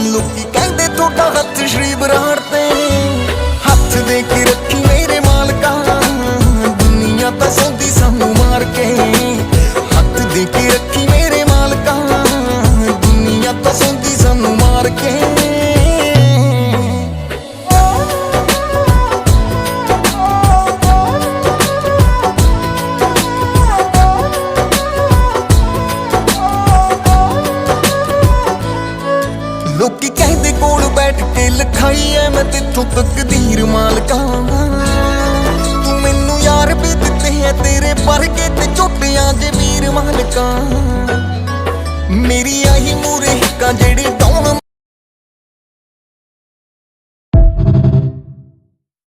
ਲੋਕੀ ਕਹਿੰਦੇ ਤੁਹਾਡਾ ਹੱਥ ਸ਼੍ਰੀ ਬਰਾੜ ਤੇ, ਹੱਥ ਦੇ ਕੇ ਰੱਖੀ ਮੇਰੇ ਮਾਲਕਾ, ਦੁਨੀਆ ਤਾਂ ਸੌਂਦੀ ਸਾਨੂੰ ਮਾਰ ਕੇ। ਹੱਥ ਦੇ ਕੇ ਰੱਖੀ ਮੇਰੇ ਮਾਲਕਾ, ਦੁਨੀਆ ਤਾਂ ਸੌਂਦੀ ਸਾਨੂੰ ਮਾਰ ਕੇ। ਲੋਕੀ ਕਹਿੰਦੇ ਕੋਲ ਬੈਠ ਕੇ ਲਿਖਾਈ ਐ ਮੈਂ ਤੇਥੋਂ ਤਕਦੀਰ ਮਾਲਕਾ। ਤੂੰ ਮੈਨੂੰ ਯਾਰ ਵੀ ਦਿੱਤੇ ਐ ਤੇਰੇ ਵਰਗੇ ਤੇ ਝੋਟਿਆਂ ਦੇ ਵੀਰ ਮਾਲਕਾ। ਮੇਰੀ ਆਹੀ ਮੂਰੇ ਹਿੱਕਾਂ ਜਿਹੜੀ ਡਾਉਣ